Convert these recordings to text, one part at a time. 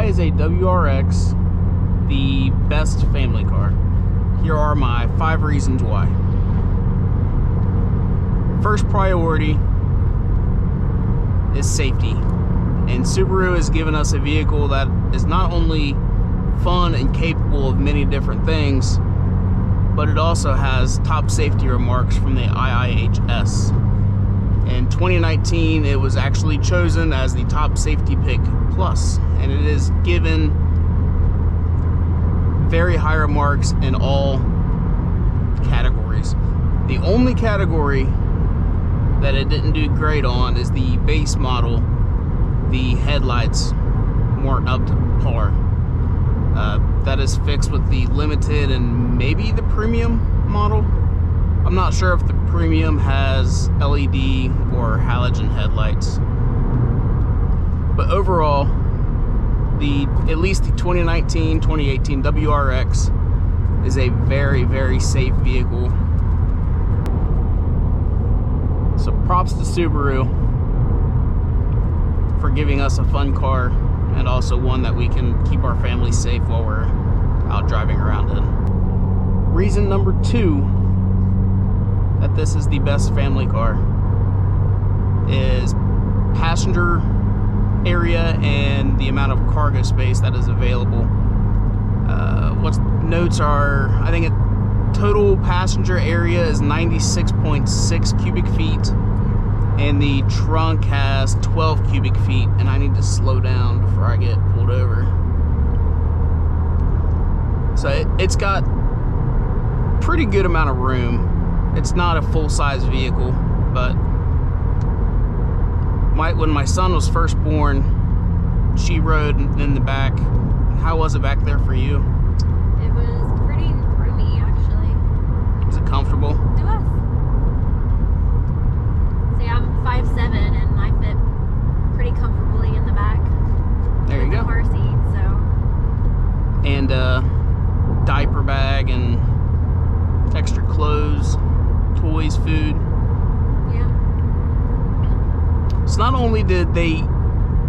Why is a WRX the best family car? Here are my 5 reasons why. First priority is safety. And Subaru has given us a vehicle that is not only fun and capable of many different things, but it also has top safety remarks from the IIHS. In 2019, it was actually chosen as the top safety pick plus, and it is given very high remarks in all categories. The only category that it didn't do great on is the base model. The headlights weren't up to par. That is fixed with the limited and maybe the premium model. I'm not sure if the premium has LED or halogen headlights. But overall, at least the 2019, 2018 WRX is a very, very safe vehicle. So props to Subaru for giving us a fun car, and also one that we can keep our family safe while we're out driving around in. Reason number 2 that this is the best family car is passenger area and the amount of cargo space that is available. What notes are, I think total passenger area is 96.6 cubic feet, and the trunk has 12 cubic feet, and I need to slow down before I get pulled over. So it's got pretty good amount of room. It's not a full-size vehicle, but when my son was first born, she rode in the back. How was it back there for you? It was pretty roomy, actually. Was it comfortable? It was. See, I'm 5'7", and I fit pretty comfortably in the back. There you go. Car seat, so. And diaper bag and extra clothes, toys, food. Yeah. So not only did they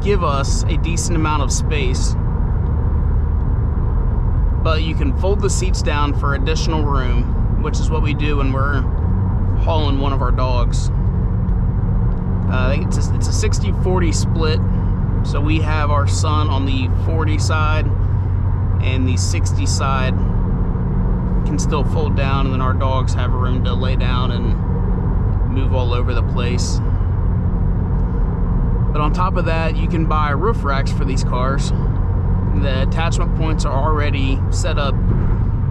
give us a decent amount of space, but you can fold the seats down for additional room, which is what we do when we're hauling one of our dogs. I think it's a 60-40 split, so we have our son on the 40 side, and the 60 side can still fold down, and then our dogs have room to lay down and move all over the place. But on top of that, you can buy roof racks for these cars. The attachment points are already set up,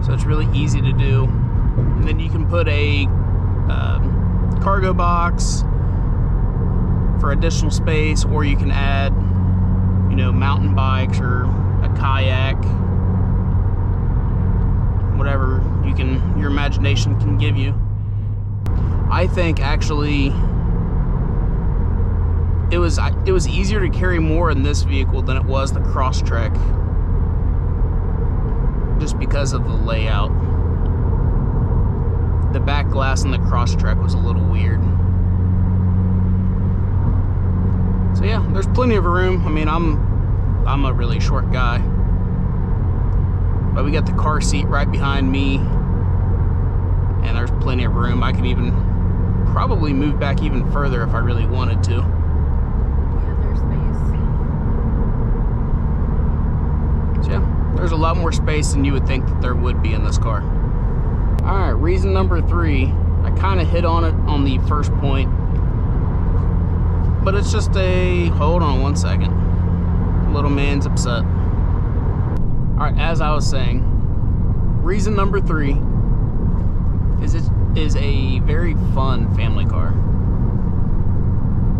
so it's really easy to do. And then you can put a cargo box for additional space, or you can add, mountain bikes or a kayak, whatever your imagination can give you. I think actually it was easier to carry more in this vehicle than it was the Crosstrek, just because of the layout. The back glass in the Crosstrek was a little weird. So yeah, there's plenty of room. I mean, I'm a really short guy, but we got the car seat right behind me, and there's plenty of room. I can even probably move back even further if I really wanted to. Yeah, there's space. So yeah, there's a lot more space than you would think that there would be in this car. All right, reason number 3, I kind of hit on it on the first point, but it's just hold on one second. Little man's upset. All right, as I was saying, reason number 3 is it is a very fun family car,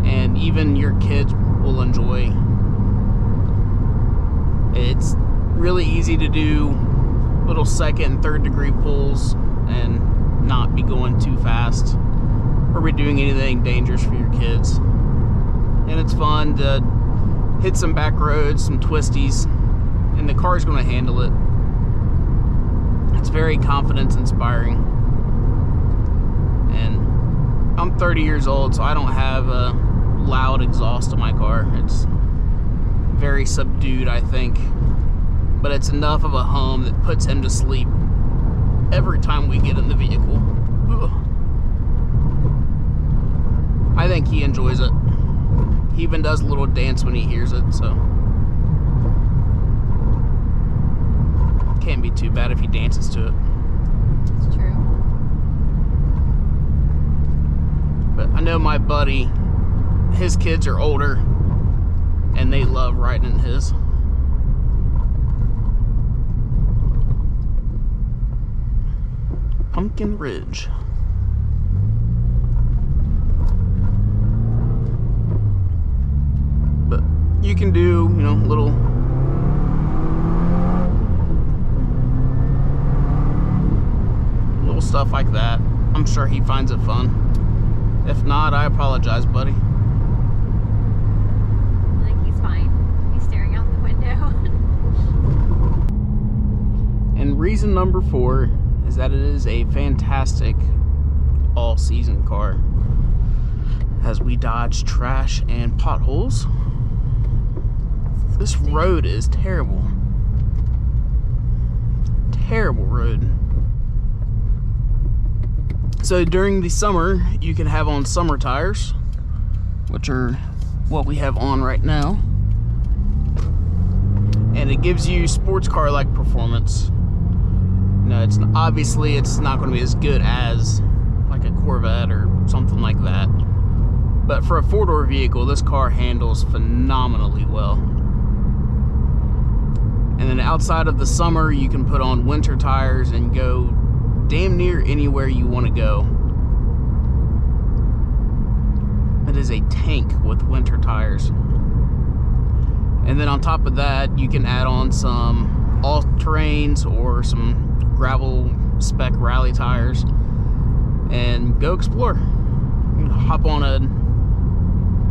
and even your kids will enjoy. It's really easy to do little 2nd and 3rd degree pulls and not be going too fast or be doing anything dangerous for your kids. And it's fun to hit some back roads, some twisties, and the car's going to handle it. It's very confidence inspiring. And I'm 30 years old, so I don't have a loud exhaust in my car. It's very very subdued, I think. But it's enough of a hum that puts him to sleep every time we get in the vehicle. Ugh. I think he enjoys it. He even does a little dance when he hears it, so can't be too bad if he dances to it. It's true. But I know my buddy, his kids are older, and they love riding in his. Pumpkin Ridge. But you can do, you know, little stuff like that. I'm sure he finds it fun. If not, I apologize, buddy. I think he's fine. He's staring out the window. And reason number 4 is that it is a fantastic all-season car. As we dodge trash and potholes. This road is terrible. Terrible road. So during the summer, you can have on summer tires, which are what we have on right now. And it gives you sports car-like performance. No, it's obviously it's not going to be as good as like a Corvette or something like that. But for a 4-door vehicle, this car handles phenomenally well. And then outside of the summer, you can put on winter tires and go damn near anywhere you want to go. It is a tank with winter tires. And then on top of that, you can add on some all-terrains or some gravel spec rally tires and go explore. You can hop on a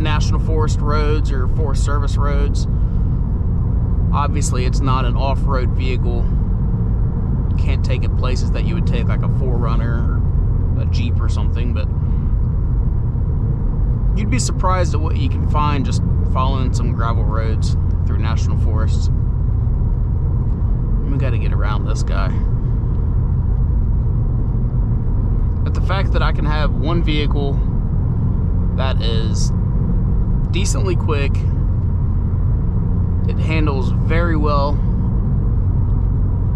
national forest roads or forest service roads. Obviously, it's not an off-road vehicle. Can't take it places that you would take like a 4Runner or a Jeep or something, but you'd be surprised at what you can find just following some gravel roads through national forests. We got to get around this guy. But the fact that I can have one vehicle that is decently quick, it handles very well,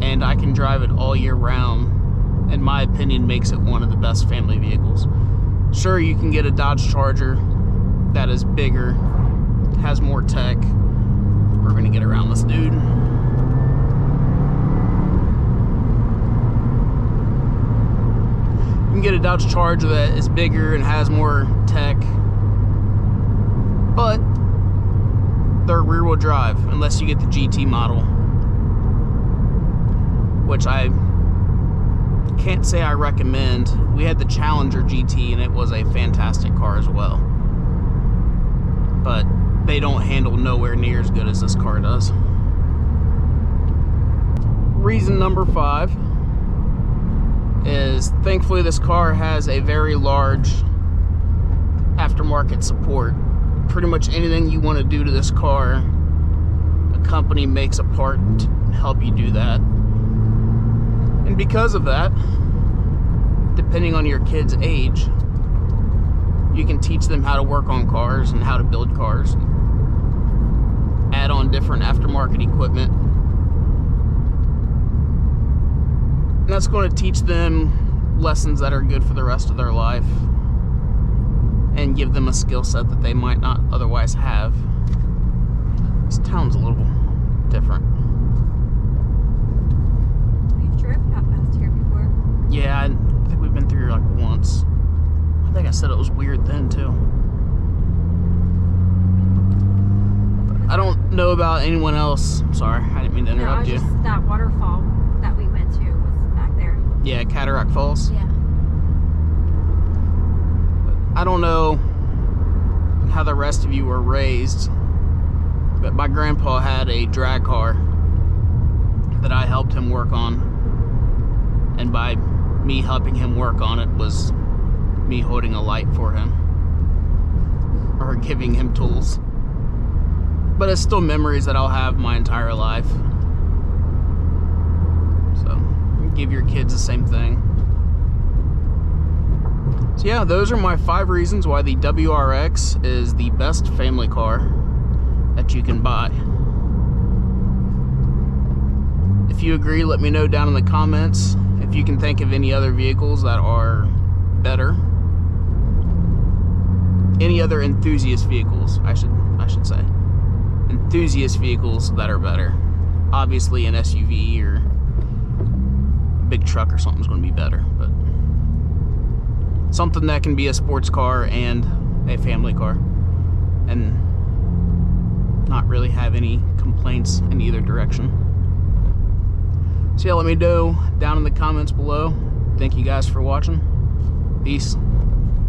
and I can drive it all year round, in my opinion, makes it one of the best family vehicles. Sure, you can get a Dodge Charger that is bigger, has more tech. We're gonna get around this dude. You can get a Dodge Charger that is bigger and has more tech, but they're rear-wheel drive, unless you get the GT model, which I can't say I recommend. We had the Challenger GT and it was a fantastic car as well, but they don't handle nowhere near as good as this car does. Reason number 5 is thankfully this car has a very large aftermarket support. Pretty much anything you want to do to this car, a company makes a part to help you do that. And because of that, depending on your kid's age, you can teach them how to work on cars and how to build cars, add on different aftermarket equipment. And that's going to teach them lessons that are good for the rest of their life and give them a skill set that they might not otherwise have. This town's a little different. We've driven up past here before. Yeah, I think we've been through here like once. I think I said it was weird then too. But I don't know about anyone else. Sorry, I didn't mean to interrupt you. Just that waterfall that we went to was back there. Yeah, Cataract Falls. Yeah. I don't know how the rest of you were raised, but my grandpa had a drag car that I helped him work on, and by me helping him work on it was me holding a light for him or giving him tools. but it's still memories that I'll have my entire life. So give your kids the same thing. So yeah, those are my 5 reasons why the WRX is the best family car that you can buy. If you agree, let me know down in the comments. If you can think of any other vehicles that are better. Any other enthusiast vehicles, I should say. Enthusiast vehicles that are better. Obviously an SUV or a big truck or something's going to be better, but something that can be a sports car and a family car and not really have any complaints in either direction. So yeah, let me know down in the comments below. Thank you guys for watching. Peace.